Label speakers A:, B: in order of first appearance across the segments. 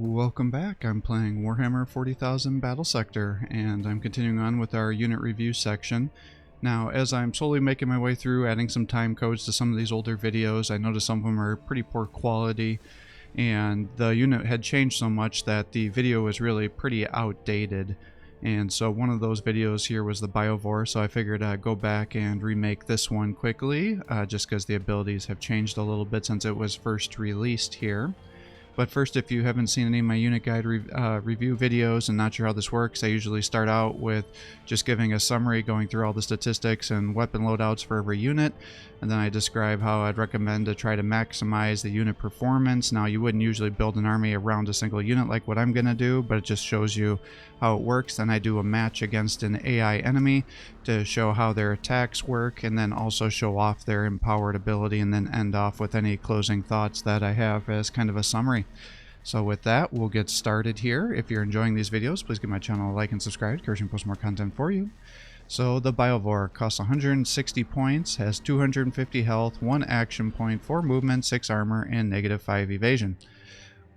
A: Welcome back. I'm playing Warhammer 40,000 Battlesector, and I'm continuing on with our unit review section. Now, as I'm slowly making my way through, adding some time codes to some of these older videos, I noticed some of them are pretty poor quality, and the unit had changed so much that the video was really pretty outdated. And so one of those videos here was the Biovore, so I figured I'd go back and remake this one quickly, just because the abilities have changed a little bit since it was first released here. But first, if you haven't seen any of my unit guide review videos and not sure how this works, I usually start out with just giving a summary, going through all the statistics and weapon loadouts for every unit, and then I describe how I'd recommend to try to maximize the unit performance. Now, you wouldn't usually build an army around a single unit like what I'm going to do, but it just shows you how it works. Then I do a match against an AI enemy to show how their attacks work, and then also show off their empowered ability, and then end off with any closing thoughts that I have as kind of a summary. So with that, we'll get started here. If you're enjoying these videos, please give my channel a like and subscribe. Encouraging to post more content for you. So the Biovore costs 160 points, has 250 health, 1 action point, 4 movement, 6 armor, and -5 evasion.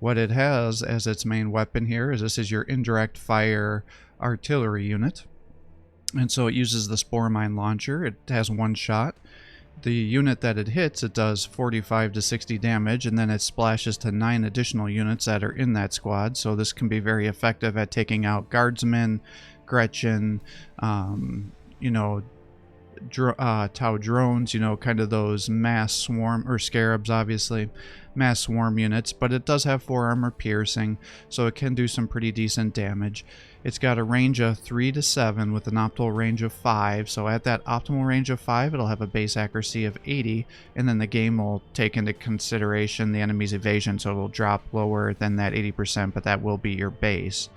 A: What it has as its main weapon here is this is your indirect fire artillery unit. And so it uses the Spore Mine launcher. It has 1 shot. The unit that it hits, it does 45 to 60 damage, and then it splashes to 9 additional units that are in that squad. So this can be very effective at taking out guardsmen, Gretchen, Tau drones, kind of those mass swarm, or scarabs obviously, mass swarm units. But it does have 4 armor piercing, so it can do some pretty decent damage. It's got a range of 3 to 7 with an optimal range of 5, so at that optimal range of 5 it'll have a base accuracy of 80, and then the game will take into consideration the enemy's evasion, so it'll drop lower than that 80%, but that will be your base.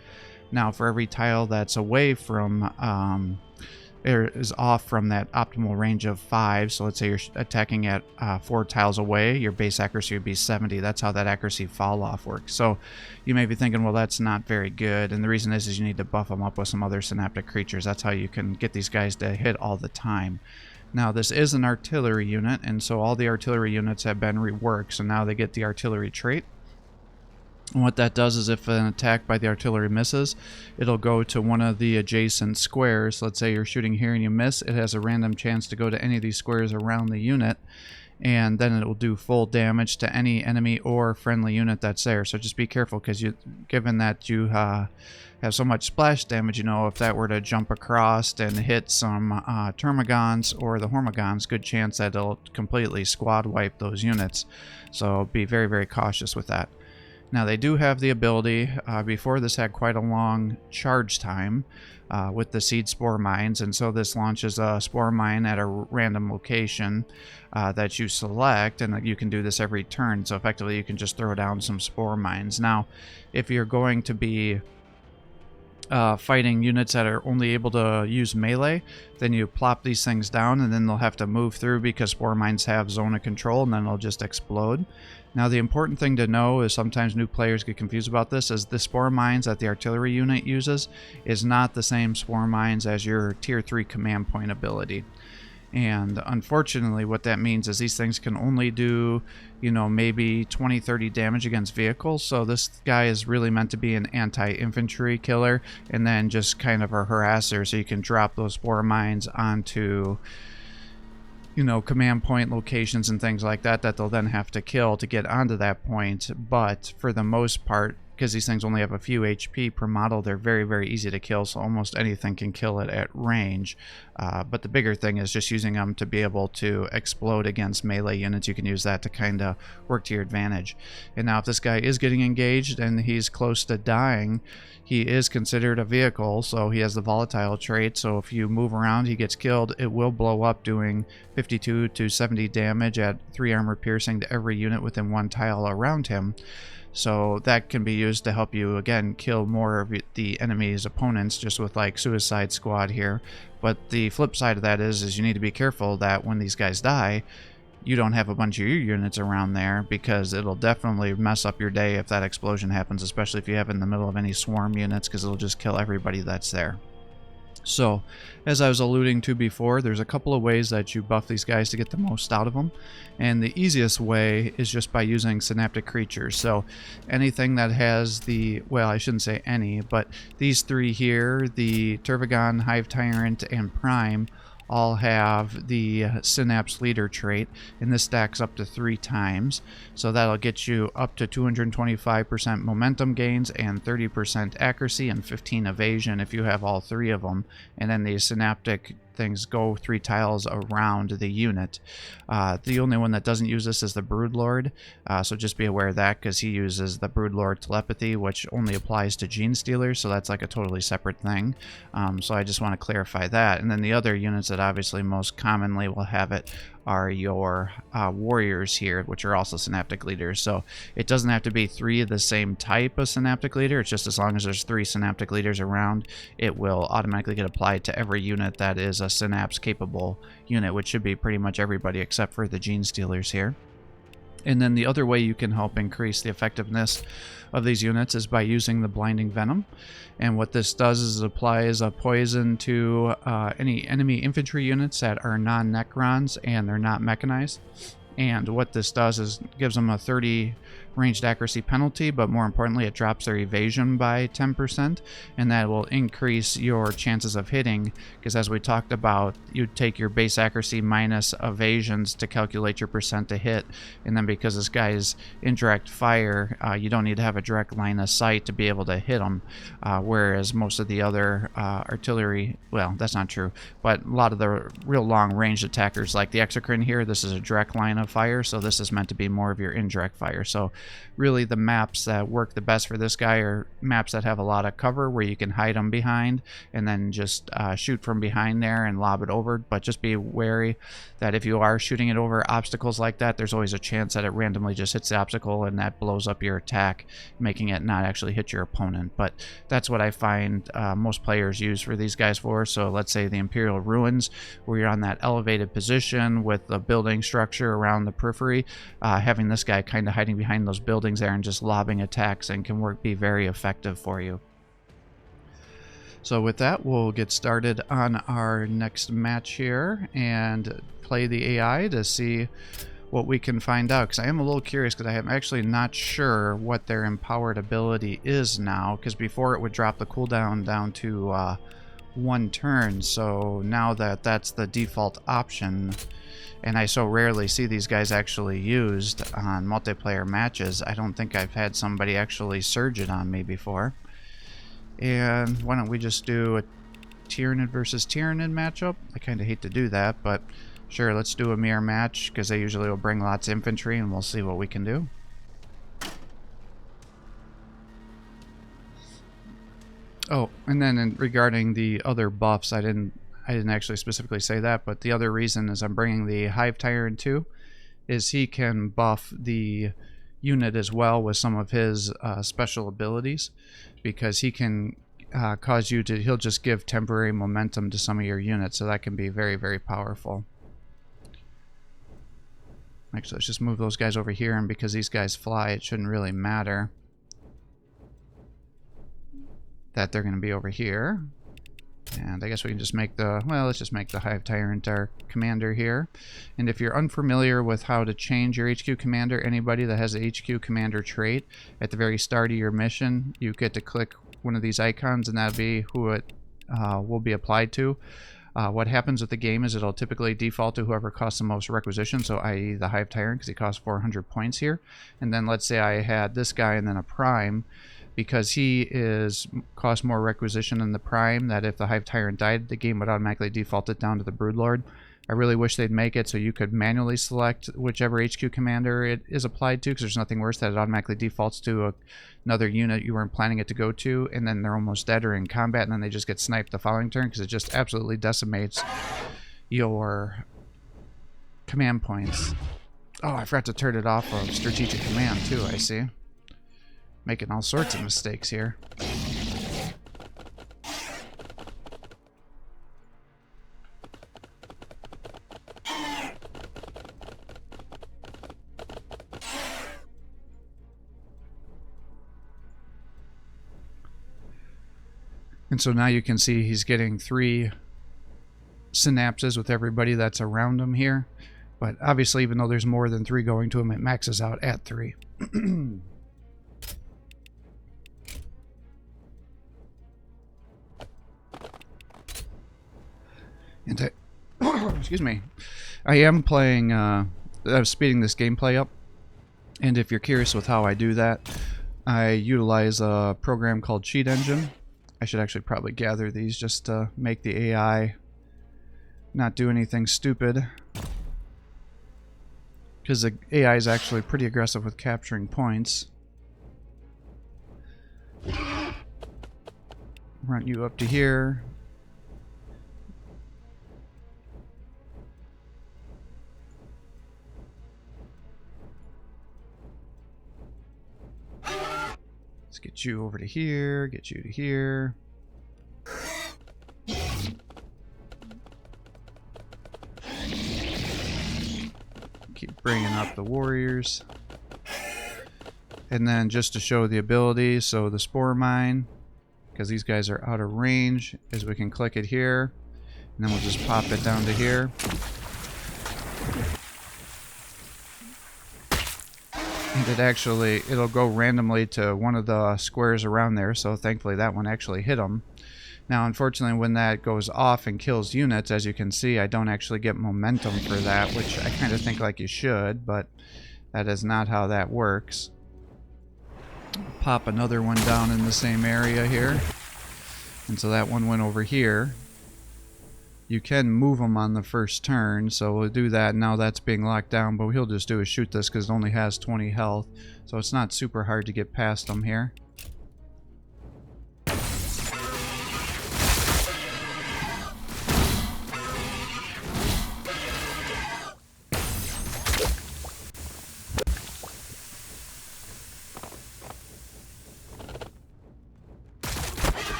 A: Now, for every tile that's away from is off from that optimal range of 5, so let's say you're attacking at 4 tiles away, your base accuracy would be 70. That's how that accuracy fall off works. So you may be thinking, well, that's not very good, and the reason is you need to buff them up with some other synaptic creatures. That's how you can get these guys to hit all the time. Now, this is an artillery unit, and so all the artillery units have been reworked, so now they get the artillery trait. And what that does is if an attack by the artillery misses, it'll go to one of the adjacent squares. Let's say you're shooting here and you miss, it has a random chance to go to any of these squares around the unit, and then it will do full damage to any enemy or friendly unit that's there. So just be careful, because given that you have so much splash damage, if that were to jump across and hit some termagants or the hormagons, good chance that it'll completely squad wipe those units. So be very, very cautious with that. Now, they do have the ability, before this had quite a long charge time with the seed spore mines, and so this launches a spore mine at a random location that you select, and you can do this every turn, so effectively you can just throw down some spore mines. Now, if you're going to be fighting units that are only able to use melee, then you plop these things down, and then they'll have to move through because spore mines have zone of control, and then they'll just explode. Now, the important thing to know is sometimes new players get confused about this, is the spore mines that the artillery unit uses is not the same spore mines as your tier 3 command point ability. And unfortunately, what that means is these things can only do, maybe 20-30 damage against vehicles. So this guy is really meant to be an anti-infantry killer, and then just kind of a harasser, so you can drop those spore mines onto command point locations and things like that they'll then have to kill to get onto that point. But for the most part, because these things only have a few HP per model, they're very, very easy to kill, so almost anything can kill it at range. But the bigger thing is just using them to be able to explode against melee units. You can use that to kind of work to your advantage. And now if this guy is getting engaged and he's close to dying, he is considered a vehicle, so he has the volatile trait, so if you move around, he gets killed, it will blow up, doing 52 to 70 damage at 3 armor piercing to every unit within 1 tile around him. So that can be used to help you, again, kill more of the enemy's opponents, just with like Suicide Squad here. But the flip side of that is you need to be careful that when these guys die, you don't have a bunch of your units around there, because it'll definitely mess up your day if that explosion happens, especially if you have it in the middle of any swarm units, because it'll just kill everybody that's there. So, as I was alluding to before, there's a couple of ways that you buff these guys to get the most out of them. And the easiest way is just by using synaptic creatures. So, anything that has the, well, I shouldn't say any, but these three here, the Tervigon, Hive Tyrant, and Prime, all have the Synapse leader trait, and this stacks up to 3 times. So that'll get you up to 225% momentum gains and 30% accuracy and 15 evasion if you have all 3 of them. And then the synaptic things go 3 tiles around the unit. The only one that doesn't use this is the Broodlord, so just be aware of that, because he uses the Broodlord telepathy, which only applies to Gene Stealers, so that's like a totally separate thing. So I just want to clarify that. And then the other units that obviously most commonly will have it are your warriors here, which are also synaptic leaders. So it doesn't have to be 3 of the same type of synaptic leader. It's just as long as there's 3 synaptic leaders around, it will automatically get applied to every unit that is a synapse capable unit, which should be pretty much everybody except for the Gene Stealers here. And then the other way you can help increase the effectiveness of these units is by using the Blinding Venom. And what this does is it applies a poison to any enemy infantry units that are non-Necrons and they're not mechanized. And what this does is gives them a 30 ranged accuracy penalty, but more importantly, it drops their evasion by 10%, and that will increase your chances of hitting, because as we talked about, you take your base accuracy minus evasions to calculate your percent to hit, and then because this guy's indirect fire, you don't need to have a direct line of sight to be able to hit them, whereas most of the other artillery, well, that's not true, but a lot of the real long ranged attackers like the Exocrine here, this is a direct line of fire, so this is meant to be more of your indirect fire. So really the maps that work the best for this guy are maps that have a lot of cover where you can hide them behind and then just shoot from behind there and lob it over. But just be wary that if you are shooting it over obstacles like that, there's always a chance that it randomly just hits the obstacle and that blows up your attack, making it not actually hit your opponent. But that's what I find most players use for these guys for. So let's say the Imperial Ruins, where you're on that elevated position with the building structure around the periphery, having this guy kind of hiding behind those buildings there and just lobbing attacks and can be very effective for you. So with that, we'll get started on our next match here and play the AI to see what we can find out, because I am a little curious, because I am actually not sure what their empowered ability is now, because before it would drop the cooldown down to 1 turn. So now that that's the default option, and I so rarely see these guys actually used on multiplayer matches, I don't think I've had somebody actually surge it on me before. And why don't we just do a Tyranid versus Tyranid matchup? I kind of hate to do that, but sure, let's do a mirror match, because they usually will bring lots of infantry, and we'll see what we can do. Oh, and then regarding the other buffs, I didn't actually specifically say that, but the other reason is I'm bringing the Hive Tyrant too, is he can buff the unit as well with some of his special abilities, because he can cause you to, he'll just give temporary momentum to some of your units, so that can be very, very powerful. Actually, let's just move those guys over here, and because these guys fly, it shouldn't really matter that they're going to be over here. And I guess we can just make the, well, let's just make the Hive Tyrant our commander here. And if you're unfamiliar with how to change your HQ commander, anybody that has a HQ commander trait, at the very start of your mission, you get to click one of these icons, and that'll be who it will be applied to. What happens with the game is it'll typically default to whoever costs the most requisition, so i.e. the Hive Tyrant, because he costs 400 points here. And then let's say I had this guy and then a Prime, because he cost more requisition than the Prime, that if the Hive Tyrant died, the game would automatically default it down to the Broodlord. I really wish they'd make it so you could manually select whichever HQ commander it is applied to, because there's nothing worse that it automatically defaults to another unit you weren't planning it to go to, and then they're almost dead or in combat, and then they just get sniped the following turn, because it just absolutely decimates your command points. Oh, I forgot to turn it off of strategic command too, I see. Making all sorts of mistakes here. And so now you can see he's getting 3 synapses with everybody that's around him here. But obviously, even though there's more than 3 going to him, it maxes out at 3. And excuse me. I am playing, I'm speeding this gameplay up. And if you're curious with how I do that, I utilize a program called Cheat Engine. I should actually probably gather these just to make the AI not do anything stupid. Because the AI is actually pretty aggressive with capturing points. Run you up to here. Let's get you over to here, get you to here. Keep bringing up the warriors. And then just to show the ability, so the spore mine, because these guys are out of range, is we can click it here, and then we'll just pop it down to here. And it actually, it'll go randomly to one of the squares around there, so thankfully that one actually hit them. Now unfortunately when that goes off and kills units, as you can see, I don't actually get momentum for that, which I kind of think like you should, but that is not how that works. Pop another one down in the same area here, and so that one went over here. You can move them on the first turn, so we'll do that. Now that's being locked down, but what he'll just do is shoot this because it only has 20 health, so it's not super hard to get past them here.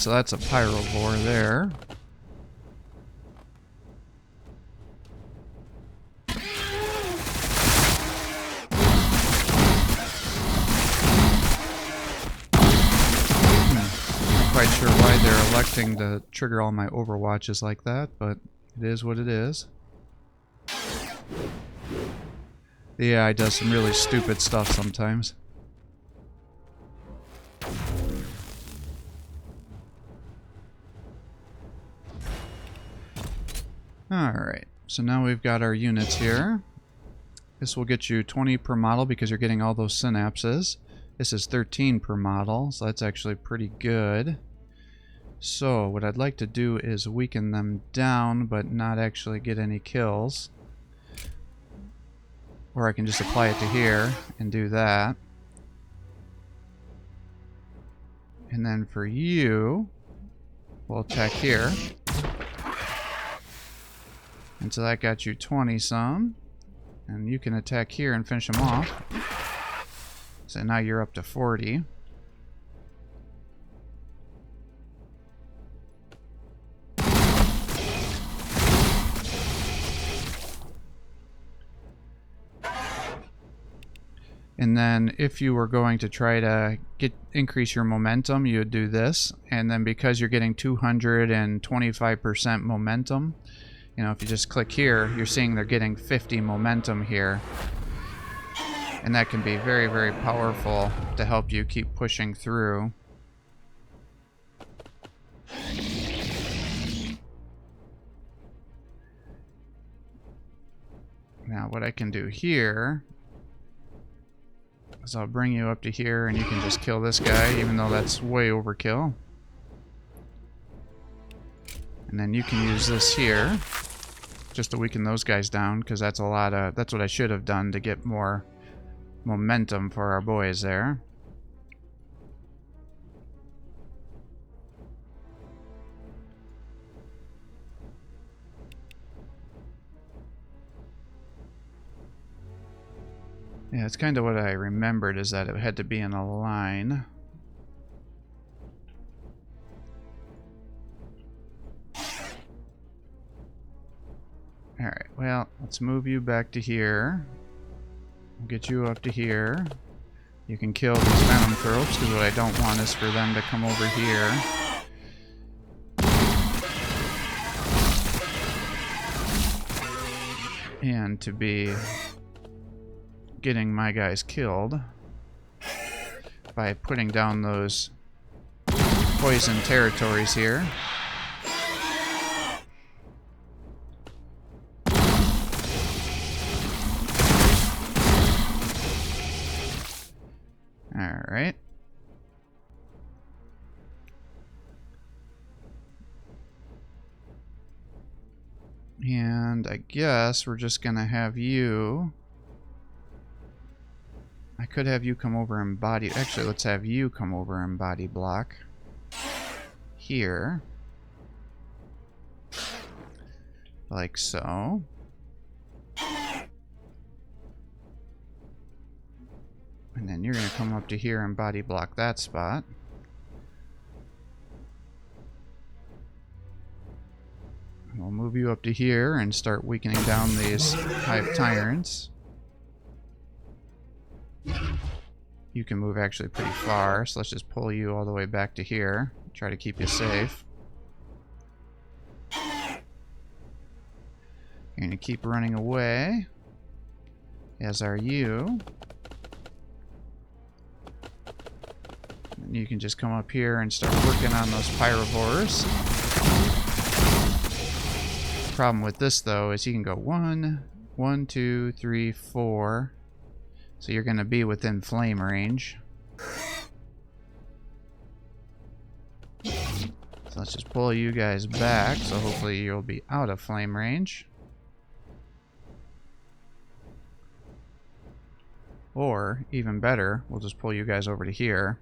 A: So that's a Biovore there. Not quite sure why they're electing to trigger all my overwatches like that, but it is what it is. The AI does some really stupid stuff sometimes. Alright, so now we've got our units here. This will get you 20 per model because you're getting all those synapses. This is 13 per model, so that's actually pretty good. So what I'd like to do is weaken them down but not actually get any kills. Or I can just apply it to here and do that. And then for you, we'll attack here. And so that got you 20 some. And you can attack here and finish them off. So now you're up to 40. And then if you were going to try to increase your momentum, you would do this. And then because you're getting 225% momentum, you know, if you just click here, you're seeing they're getting 50 momentum here. And that can be very, very powerful to help you keep pushing through. Now what I can do here is I'll bring you up to here and you can just kill this guy, even though that's way overkill. And then you can use this here just to weaken those guys down, because that's a lot of, that's what I should have done to get more momentum for our boys there. Yeah, it's kind of what I remembered, is that it had to be in a line. Alright, well, let's move you back to here. We'll get you up to here. You can kill these venom tropes, because what I don't want is for them to come over here. And to be getting my guys killed by putting down those poison territories here. Alright. And I guess we're just gonna have you... I could have you come over and body... Actually, let's have you come over and body block. Here. Like so. And then you're going to come up to here and body block that spot. And we'll move you up to here and start weakening down these Hive Tyrants. You can move actually pretty far, so let's just pull you all the way back to here. Try to keep you safe. You're going to keep running away, as are you. And you can just come up here and start working on those Biovores. Problem with this, though, is you can go 1, 2, 3, 4. So you're going to be within flame range. So let's just pull you guys back, so hopefully you'll be out of flame range. Or, even better, we'll just pull you guys over to here.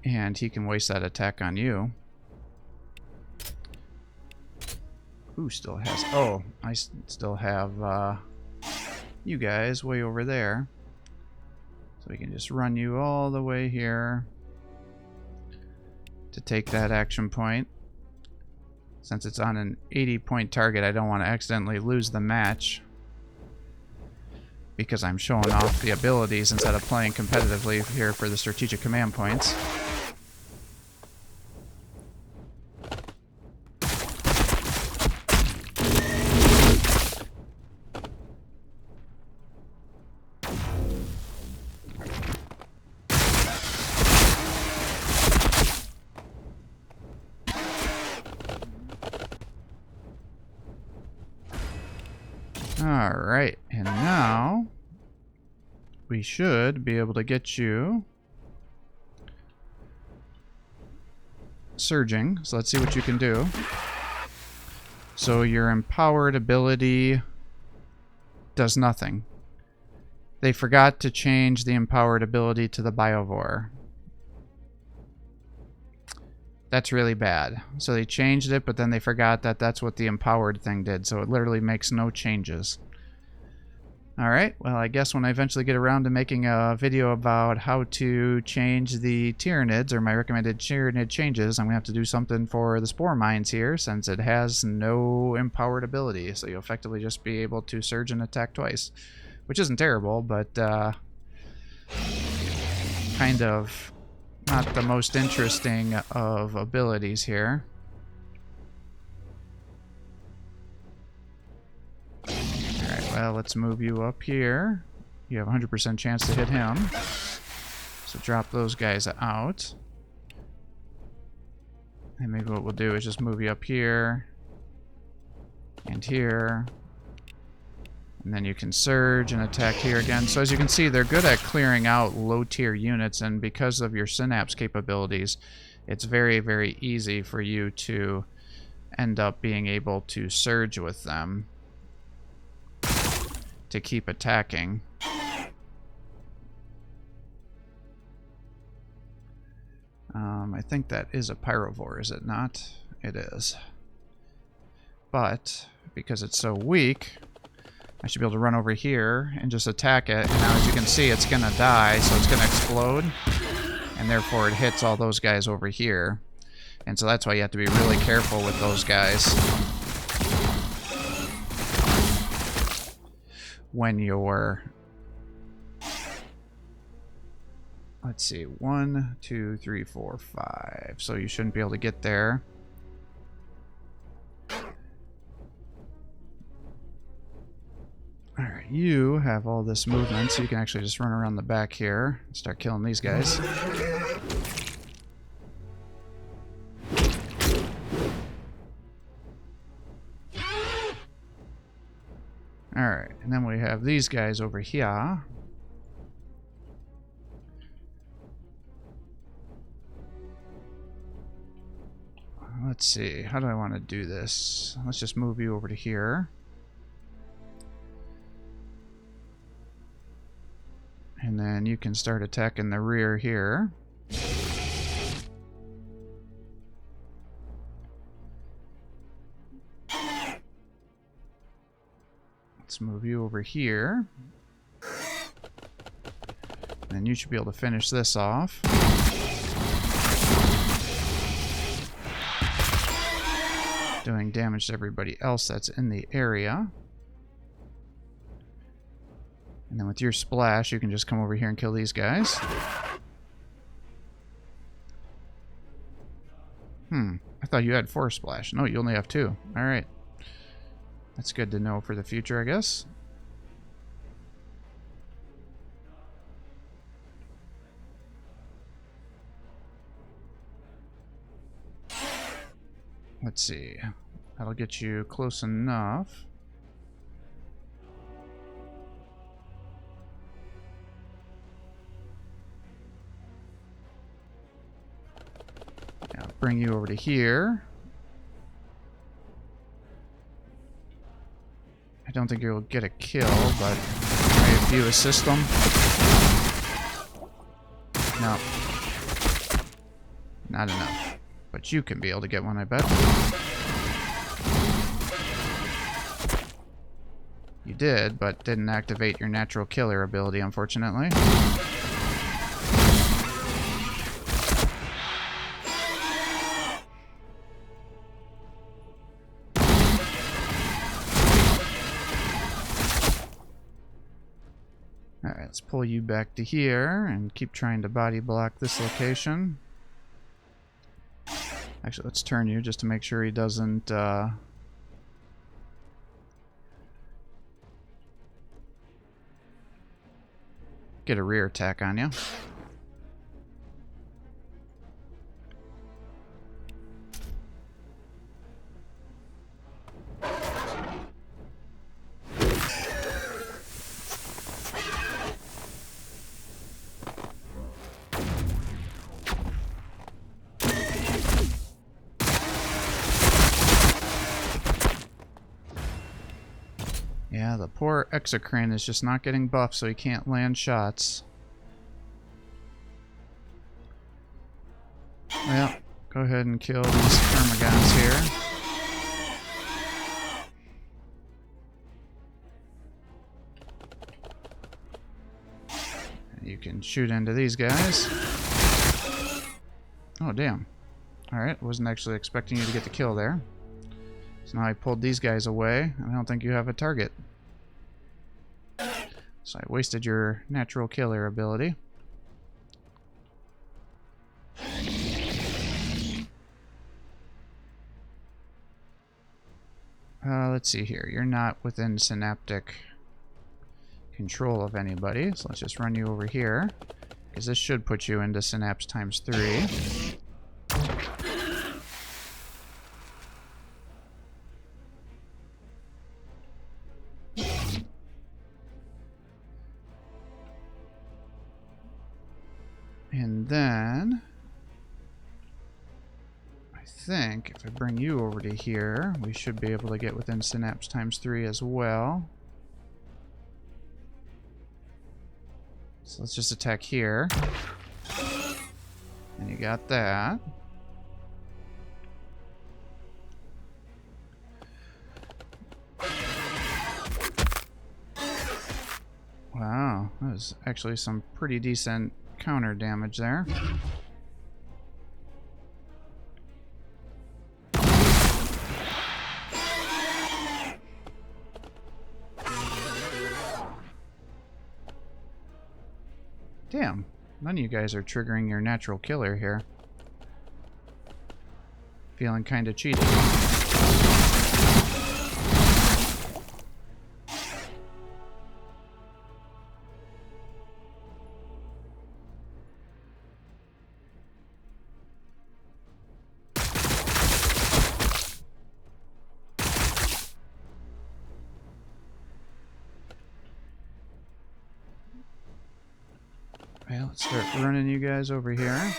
A: And he can waste that attack on you. Who still has... Oh, I still have you guys way over there. So we can just run you all the way here to take that action point. Since it's on an 80-point target, I don't want to accidentally lose the match, because I'm showing off the abilities instead of playing competitively here for the strategic command points. Alright, and now we should be able to get you surging. So let's see what you can do. So your empowered ability does nothing. They forgot to change the empowered ability to the Biovore. That's really bad. So they changed it, but then they forgot that that's what the empowered thing did. So it literally makes no changes. Alright, well, I guess when I eventually get around to making a video about how to change the Tyranids, or my recommended Tyranid changes, I'm going to have to do something for the Spore Mines here, since it has no empowered ability. So you'll effectively just be able to surge and attack twice. Which isn't terrible, but kind of not the most interesting of abilities here. Alright, well, let's move you up here. You have a 100% chance to hit him. So drop those guys out. And maybe what we'll do is just move you up here. And here. And then you can surge and attack here again. So as you can see, they're good at clearing out low-tier units, and because of your Synapse capabilities, it's very, very easy for you to end up being able to surge with them to keep attacking. I think that is a Biovore, is it not? It is. But because it's so weak, I should be able to run over here and just attack it. And now, as you can see, it's going to die, so it's going to explode. And therefore, it hits all those guys over here. And so that's why you have to be really careful with those guys. when you're... Let's see, 1, 2, 3, 4, 5. So you shouldn't be able to get there. Alright, you have all this movement, so you can actually just run around the back here and start killing these guys. Alright, and then we have these guys over here. Let's see, how do I want to do this? Let's just move you over to here. And then you can start attacking the rear here. Let's move you over here. And you should be able to finish this off. Doing damage to everybody else that's in the area. And then with your splash, you can just come over here and kill these guys. I thought you had 4 splash. No, you only have 2. Alright. That's good to know for the future, I guess. Let's see. That'll get you close enough. Now bring you over to here. I don't think you'll get a kill, but I view a system. No. Not enough. But you can be able to get one, I bet. You did, but didn't activate your natural killer ability, unfortunately. Alright, let's pull you back to here and keep trying to body block this location. Actually, let's turn you just to make sure he doesn't get a rear attack on you. Yeah, the poor Exocrine is just not getting buffed, so he can't land shots. Well, go ahead and kill these Termagants here. You can shoot into these guys. Oh, damn. Alright, wasn't actually expecting you to get the kill there. So now I pulled these guys away, and I don't think you have a target. So I wasted your natural killer ability. Let's see here. You're not within synaptic control of anybody, so let's just run you over here, because this should put you into Synapse times 3. And then I think if I bring you over to here, we should be able to get within Synapse times 3 as well. So let's just attack here. And you got that. Wow, that was actually some pretty decent counter damage there. Damn, none of you guys are triggering your natural killer here. Feeling kind of cheated. Okay, let's start running you guys over here.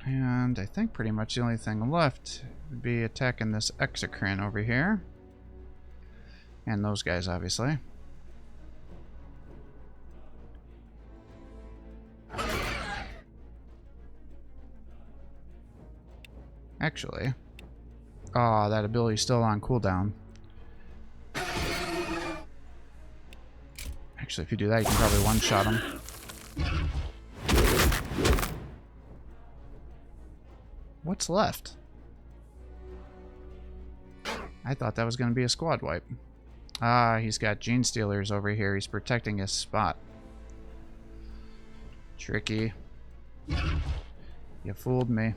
A: And I think pretty much the only thing left would be attacking this exocrine over here. And those guys, obviously. Actually... oh, that ability's still on cooldown. Actually, if you do that, you can probably one-shot him. What's left? I thought that was going to be a squad wipe. Ah, he's got Gene Stealers over here. He's protecting his spot. Tricky. You fooled me.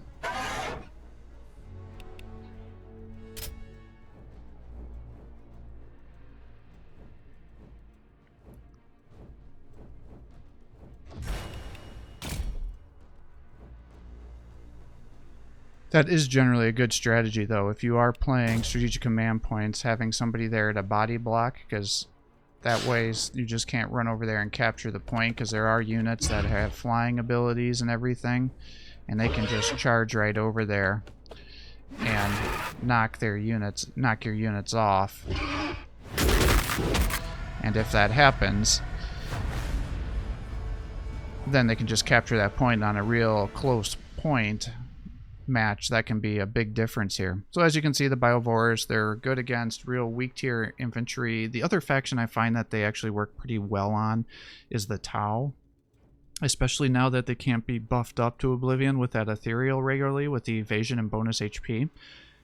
A: That is generally a good strategy, though, if you are playing strategic command points, having somebody there to body block, because that way you just can't run over there and capture the point, because there are units that have flying abilities and everything, and they can just charge right over there and knock your units off. And if that happens, then they can just capture that point on a real close point match. That can be a big difference here. So as you can see, the Biovores, they're good against real weak tier infantry. The other faction I find that they actually work pretty well on is the Tau, especially now that they can't be buffed up to oblivion with that ethereal regularly with the evasion and bonus HP.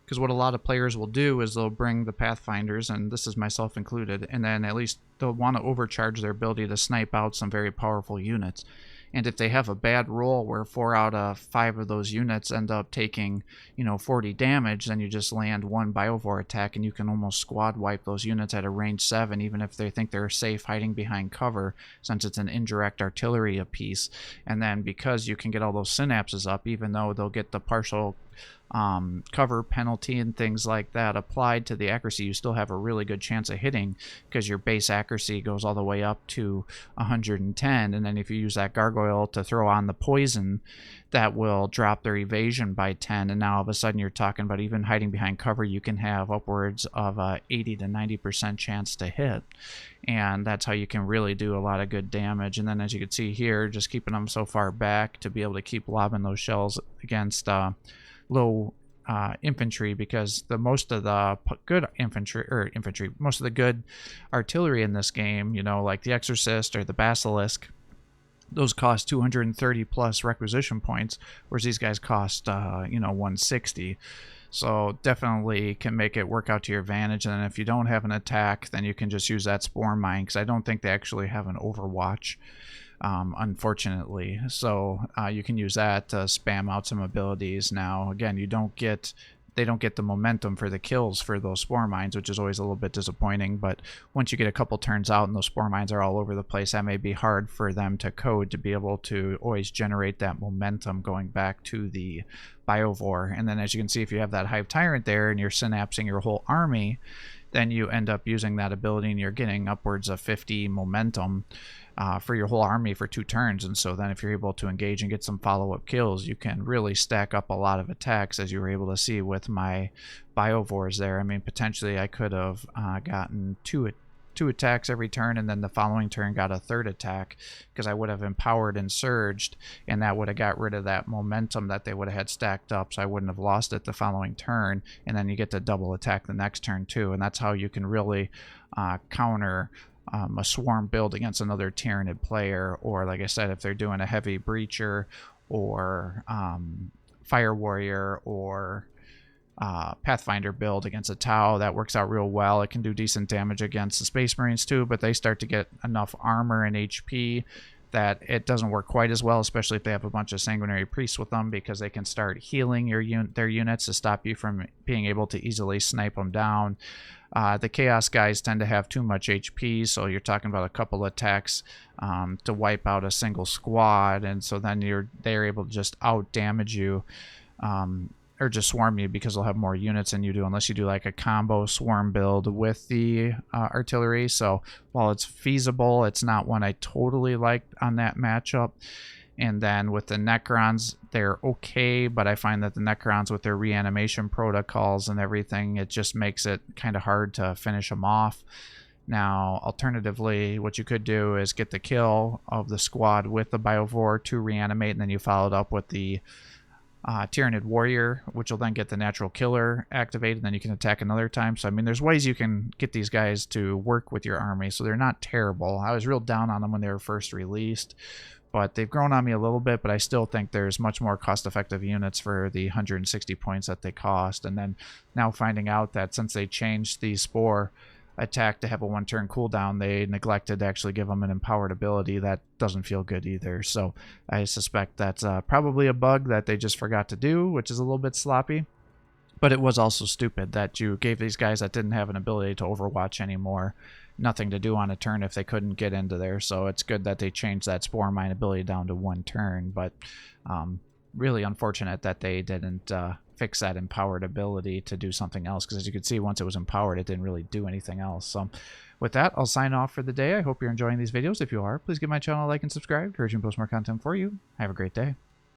A: Because what a lot of players will do is they'll bring the Pathfinders, and this is myself included, and then at least they'll want to overcharge their ability to snipe out some very powerful units. And if they have a bad roll where 4 out of 5 of those units end up taking, 40 damage, then you just land one Biovore attack and you can almost squad wipe those units at a range 7, even if they think they're safe hiding behind cover, since it's an indirect artillery apiece. And then because you can get all those synapses up, even though they'll get the partial cover penalty and things like that applied to the accuracy, you still have a really good chance of hitting, because your base accuracy goes all the way up to 110, and then if you use that gargoyle to throw on the poison, that will drop their evasion by 10, and now all of a sudden you're talking about even hiding behind cover, you can have upwards of a 80 to 90% chance to hit, and that's how you can really do a lot of good damage. And then as you can see here, just keeping them so far back to be able to keep lobbing those shells against low infantry, because most of the good most of the good artillery in this game, like the Exorcist or the Basilisk, those cost 230 plus requisition points, whereas these guys cost 160. So definitely can make it work out to your advantage. And then if you don't have an attack, then you can just use that Spore Mine, because I don't think they actually have an Overwatch, unfortunately. So you can use that to spam out some abilities. Now again, they don't get the momentum for the kills for those Spore Mines, which is always a little bit disappointing. But once you get a couple turns out and those Spore Mines are all over the place, that may be hard for them to code to be able to always generate that momentum going back to the Biovore. And then as you can see, if you have that Hive Tyrant there and you're synapsing your whole army, then you end up using that ability and you're getting upwards of 50 momentum for your whole army for 2 turns. And so then if you're able to engage and get some follow-up kills, you can really stack up a lot of attacks, as you were able to see with my Biovores there. I mean, potentially I could have gotten two attacks every turn, and then the following turn got a 3rd attack, because I would have empowered and surged, and that would have got rid of that momentum that they would have had stacked up, so I wouldn't have lost it the following turn. And then you get to double attack the next turn too, and that's how you can really counter a swarm build against another Tyranid player, or like I said, if they're doing a heavy breacher or fire warrior or Pathfinder build against a Tau. That works out real well. It can do decent damage against the Space Marines too, but they start to get enough armor and HP that it doesn't work quite as well, especially if they have a bunch of Sanguinary Priests with them, because they can start healing their units to stop you from being able to easily snipe them down. The Chaos guys tend to have too much HP, so you're talking about a couple attacks to wipe out a single squad, and so then they're able to just out damage you, or just swarm you, because they'll have more units than you do, unless you do like a combo swarm build with the artillery. So while it's feasible, it's not one I totally liked on that matchup. And then with the Necrons, they're okay, but I find that the Necrons with their reanimation protocols and everything, it just makes it kind of hard to finish them off. Now, alternatively, what you could do is get the kill of the squad with the Biovore to reanimate, and then you follow it up with the Tyranid Warrior, which will then get the natural killer activated, and then you can attack another time. So, I mean, there's ways you can get these guys to work with your army, so they're not terrible. I was real down on them when they were first released, but they've grown on me a little bit, but I still think there's much more cost-effective units for the 160 points that they cost. And then now finding out that since they changed the Spore attack to have a one-turn cooldown, they neglected to actually give them an empowered ability. That doesn't feel good either. So I suspect that's probably a bug that they just forgot to do, which is a little bit sloppy. But it was also stupid that you gave these guys that didn't have an ability to overwatch anymore nothing to do on a turn if they couldn't get into there. So it's good that they changed that Spore Mine ability down to one turn, but really unfortunate that they didn't fix that empowered ability to do something else, because as you can see, once it was empowered, it didn't really do anything else. So with that, I'll sign off for the day. I hope you're enjoying these videos. If you are, please give my channel a like and subscribe. Encourage me to post more content for you. Have a great day.